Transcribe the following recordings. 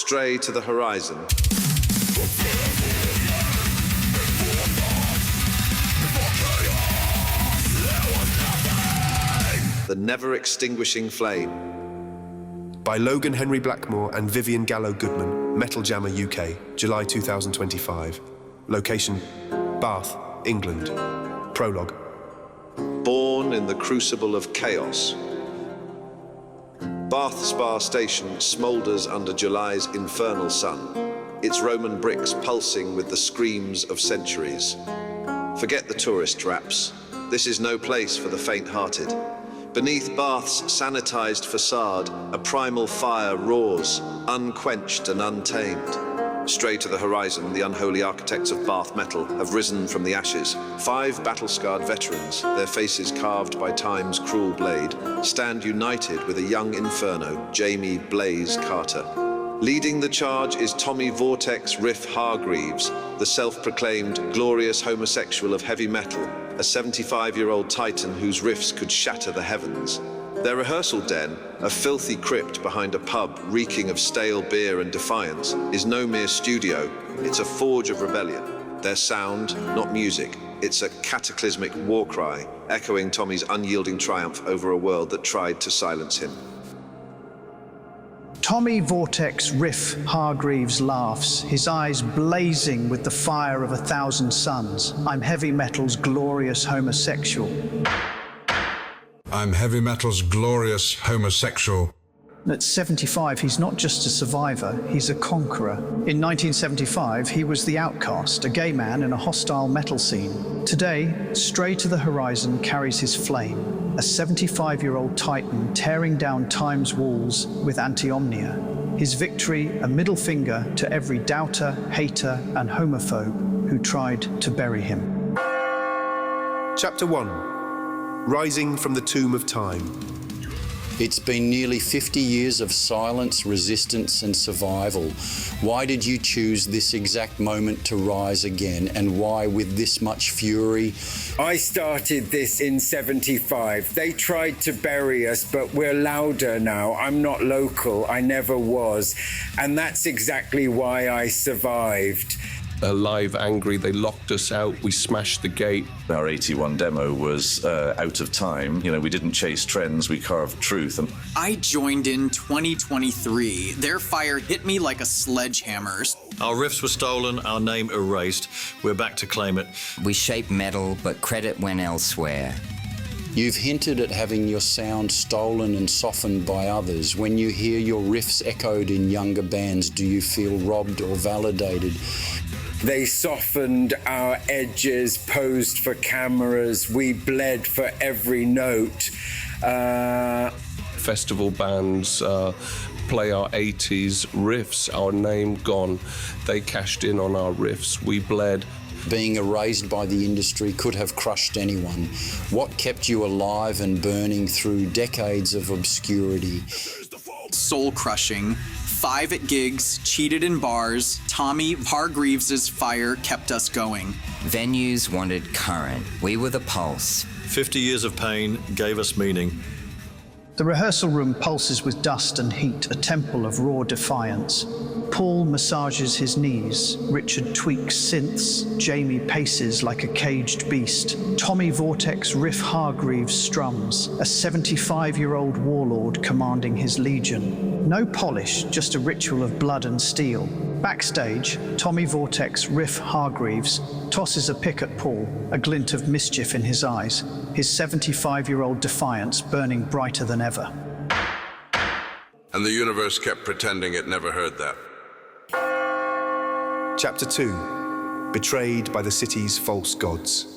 Stray to the Horizon. The Never Extinguishing Flame. By Logan Henry Blackmoor and Vivien Gallo Goodman, Metal Jammer UK, July 2025. Location, Bath, England. Prologue. Born in the crucible of chaos. Bath Spa Station smoulders under July's infernal sun, its Roman bricks pulsing with the screams of centuries. Forget the tourist traps. This is no place for the faint-hearted. Beneath Bath's sanitized facade, a primal fire roars, unquenched and untamed. Stray to the horizon, the unholy architects of Bath metal have risen from the ashes. 5 battle-scarred veterans, their faces carved by time's cruel blade, stand united with a young inferno, Jamie Blaze Carter. Leading the charge is Tommy Vortex Riff Hargreaves, the self-proclaimed glorious homosexual of heavy metal, a 75-year-old titan whose riffs could shatter the heavens. Their rehearsal den, a filthy crypt behind a pub reeking of stale beer and defiance, is no mere studio, it's a forge of rebellion. Their sound, not music, it's a cataclysmic war cry, echoing Tommy's unyielding triumph over a world that tried to silence him. Tommy Vortex Riff Hargreaves laughs, his eyes blazing with the fire of 1,000 suns. I'm heavy metal's glorious homosexual. I'm heavy metal's glorious homosexual. At 75, he's not just a survivor, he's a conqueror. In 1975, he was the outcast, a gay man in a hostile metal scene. Today, Stray to the Horizon carries his flame, a 75-year-old titan tearing down time's walls with Ante Omnia. His victory, a middle finger to every doubter, hater, and homophobe who tried to bury him. Chapter 1. Rising from the Tomb of Time. It's been nearly 50 years of silence, resistance, and survival. Why did you choose this exact moment to rise again, and why with this much fury? I started this in 75. They tried to bury us, but we're louder now. I'm not local, I never was. And that's exactly why I survived. Alive, angry, they locked us out, we smashed the gate. Our 81 demo was out of time. You know, we didn't chase trends, we carved truth. I joined in 2023. Their fire hit me like a sledgehammer. Our riffs were stolen, our name erased. We're back to claim it. We shape metal, but credit went elsewhere. You've hinted at having your sound stolen and softened by others. When you hear your riffs echoed in younger bands, do you feel robbed or validated? They softened our edges, posed for cameras. We bled for every note. Festival bands play our 80s riffs, our name gone. They cashed in on our riffs, we bled. Being erased by the industry could have crushed anyone. What kept you alive and burning through decades of obscurity? Soul-crushing. 5 at gigs, cheated in bars. Tommy Hargreaves' fire kept us going. Venues wanted current. We were the pulse. 50 years of pain gave us meaning. The rehearsal room pulses with dust and heat, a temple of raw defiance. Paul massages his knees, Richard tweaks synths, Jamie paces like a caged beast. Tommy Vortex Riff Hargreaves strums, a 75-year-old warlord commanding his legion. No polish, just a ritual of blood and steel. Backstage, Tommy Vortex Riff Hargreaves tosses a pick at Paul, a glint of mischief in his eyes, his 75-year-old defiance burning brighter than ever. And the universe kept pretending it never heard that. Chapter 2. Betrayed by the city's false gods.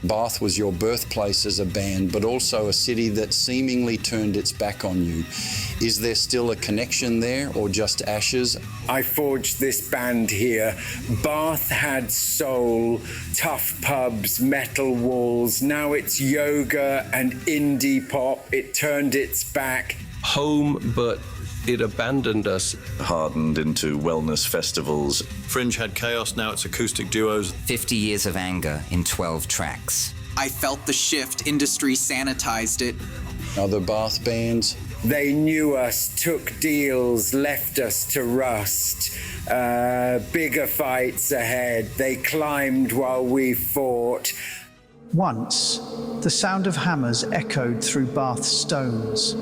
Bath was your birthplace as a band, but also a city that seemingly turned its back on you. Is there still a connection there, or just ashes? I forged this band here. Bath had soul, tough pubs, metal walls. Now it's yoga and indie pop. It turned its back. Home, but it abandoned us. Hardened into wellness festivals. Fringe had chaos, now it's acoustic duos. 50 years of anger in 12 tracks. I felt the shift, industry sanitized it. Other Bath bands? They knew us, took deals, left us to rust. Bigger fights ahead. They climbed while we fought. Once, the sound of hammers echoed through Bath's stones.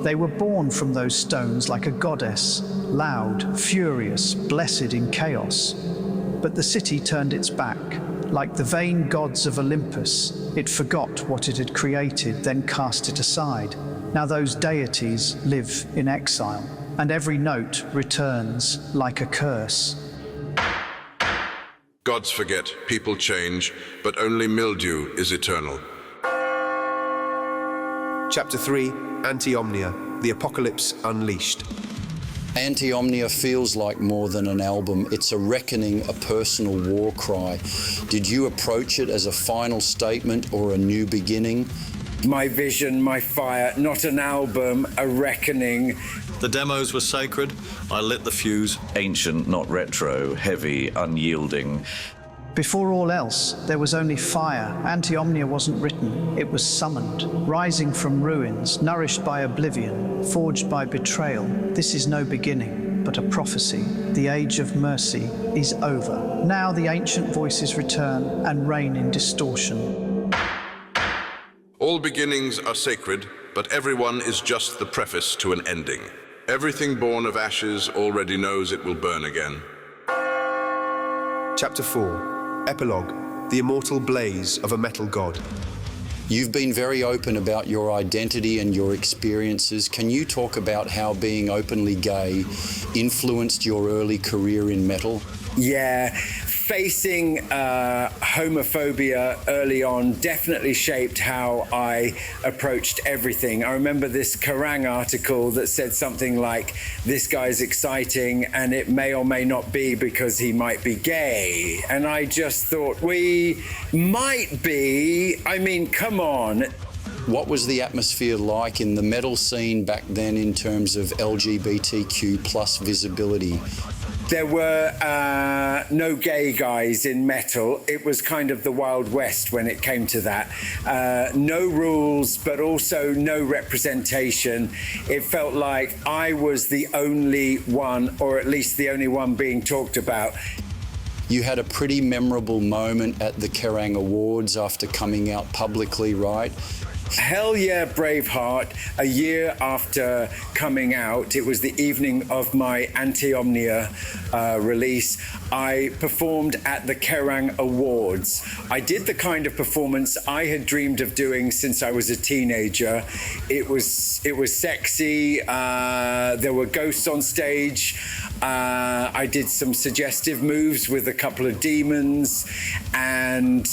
They were born from those stones like a goddess, loud, furious, blessed in chaos. But the city turned its back. Like the vain gods of Olympus, it forgot what it had created, then cast it aside. Now those deities live in exile, and every note returns like a curse. Gods forget, people change, but only mildew is eternal. Chapter 3, Omnia, The Apocalypse Unleashed. Omnia feels like more than an album. It's a reckoning, a personal war cry. Did you approach it as a final statement or a new beginning? My vision, my fire, not an album, a reckoning. The demos were sacred. I lit the fuse. Ancient, not retro, heavy, unyielding. Before all else, there was only fire. Omnia wasn't written, it was summoned, rising from ruins, nourished by oblivion, forged by betrayal. This is no beginning, but a prophecy. The age of mercy is over. Now the ancient voices return and reign in distortion. All beginnings are sacred, but everyone is just the preface to an ending. Everything born of ashes already knows it will burn again. Chapter 4, Epilogue, The Immortal Blaze of a Metal God. You've been very open about your identity and your experiences. Can you talk about how being openly gay influenced your early career in metal? Yeah, facing homophobia early on definitely shaped how I approached everything. I remember this Kerrang article that said something like, this guy's exciting and it may or may not be because he might be gay. And I just thought, we might be. I mean, come on. What was the atmosphere like in the metal scene back then in terms of LGBTQ plus visibility? There were no gay guys in metal. It was kind of the Wild West when it came to that. No rules, but also no representation. It felt like I was the only one, or at least the only one being talked about. You had a pretty memorable moment at the Kerrang Awards after coming out publicly, right? Hell yeah, Braveheart. A year after coming out, it was the evening of my Omnia release, I performed at the Kerrang Awards. I did the kind of performance I had dreamed of doing since I was a teenager. It was sexy. There were ghosts on stage. I did some suggestive moves with a couple of demons and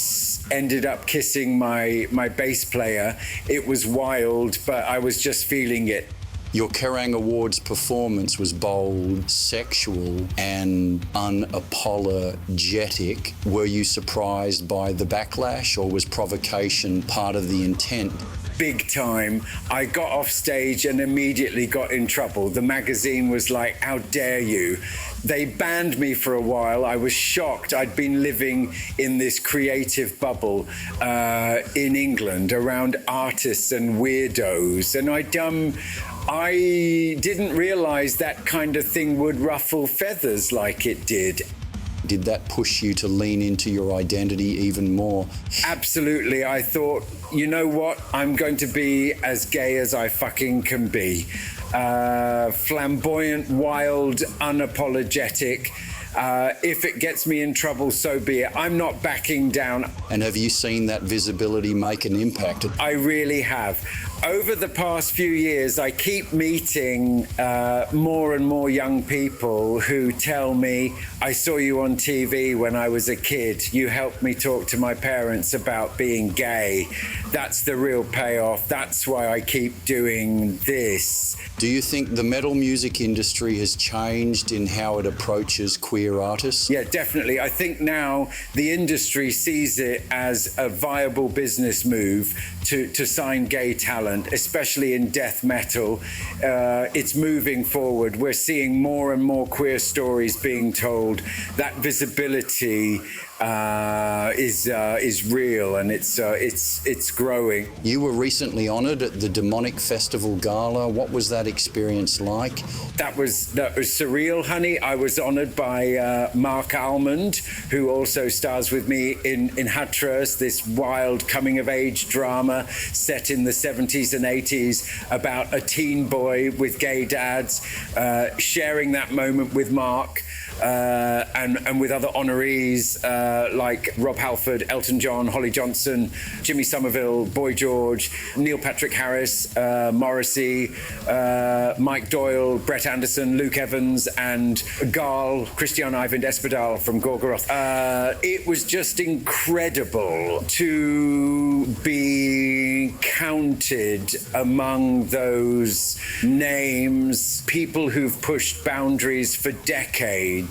ended up kissing my bass player. It was wild, but I was just feeling it. Your Kerrang Awards performance was bold, sexual, and unapologetic. Were you surprised by the backlash, or was provocation part of the intent? Big time. I got off stage and immediately got in trouble. The magazine was like, how dare you? They banned me for a while. I was shocked. I'd been living in this creative bubble in England around artists and weirdos. And I didn't realize that kind of thing would ruffle feathers like it did. Did that push you to lean into your identity even more? Absolutely. I thought, you know what? I'm going to be as gay as I fucking can be. Flamboyant, wild, unapologetic. If it gets me in trouble, so be it. I'm not backing down. And have you seen that visibility make an impact? I really have. Over the past few years, I keep meeting more and more young people who tell me, I saw you on TV when I was a kid. You helped me talk to my parents about being gay. That's the real payoff. That's why I keep doing this. Do you think the metal music industry has changed in how it approaches queer artists? Yeah, definitely. I think now the industry sees it as a viable business move to sign gay talent, especially in death metal. It's moving forward. We're seeing more and more queer stories being told. That visibility is real, and it's growing. You were recently honoured at the Demonic Festival Gala. What was that experience like? That was surreal, honey. I was honoured by Mark Almond, who also stars with me in Hatteras, this wild coming-of-age drama set in the 70s and 80s about a teen boy with gay dads, sharing that moment with Mark. And with other honorees like Rob Halford, Elton John, Holly Johnson, Jimmy Somerville, Boy George, Neil Patrick Harris, Morrissey, Mike Doyle, Brett Anderson, Luke Evans, and Gal, Christian Eyvind Espadal from Gorgoroth. It was just incredible to be counted among those names, people who've pushed boundaries for decades.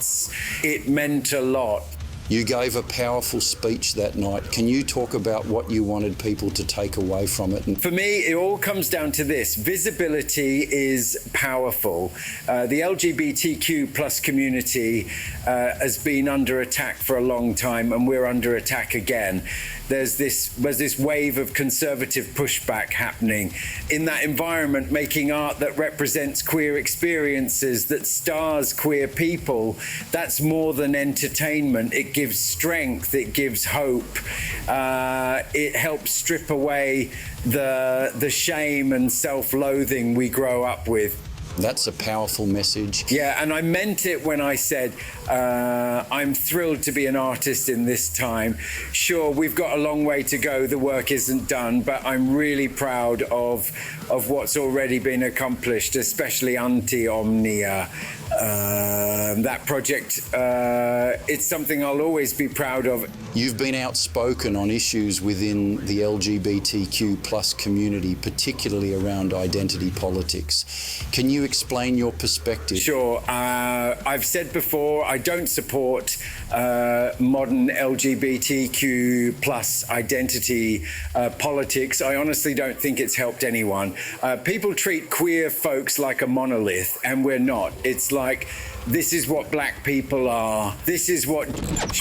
It meant a lot. You gave a powerful speech that night. Can you talk about what you wanted people to take away from it? For me, it all comes down to this. Visibility is powerful. The LGBTQ plus community has been under attack for a long time, and we're under attack again. There's this wave of conservative pushback happening. In that environment, making art that represents queer experiences, that stars queer people, that's more than entertainment. It gives strength, it gives hope. It helps strip away the shame and self-loathing we grow up with. That's a powerful message. Yeah, and I meant it when I said, I'm thrilled to be an artist in this time. Sure, we've got a long way to go, the work isn't done, but I'm really proud of what's already been accomplished, especially Ante, Omnia. That project, it's something I'll always be proud of. You've been outspoken on issues within the LGBTQ plus community, particularly around identity politics. Can you explain your perspective? Sure. I've said before, I don't support modern LGBTQ plus identity politics. I honestly don't think it's helped anyone. People treat queer folks like a monolith, and we're not. It's like, this is what black people are. This is what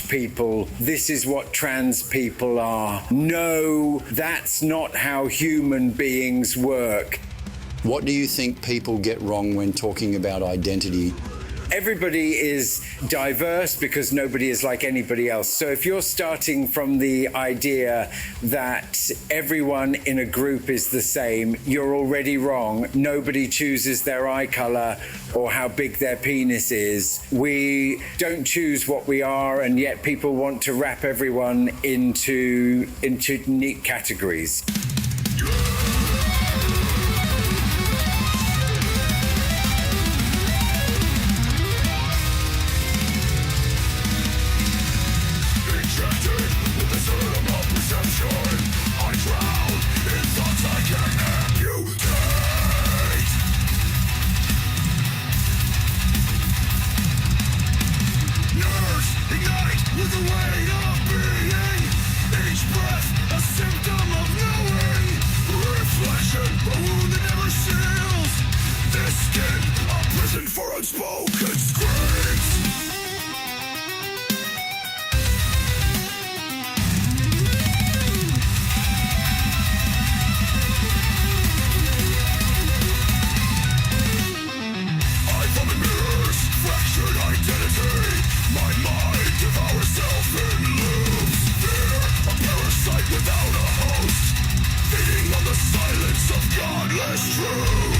people. This is what trans people are. No, that's not how human beings work. What do you think people get wrong when talking about identity? Everybody is diverse because nobody is like anybody else. So if you're starting from the idea that everyone in a group is the same, you're already wrong. Nobody chooses their eye color or how big their penis is. We don't choose what we are, and yet people want to wrap everyone into neat categories. Without a host, feeding on the silence of godless truth.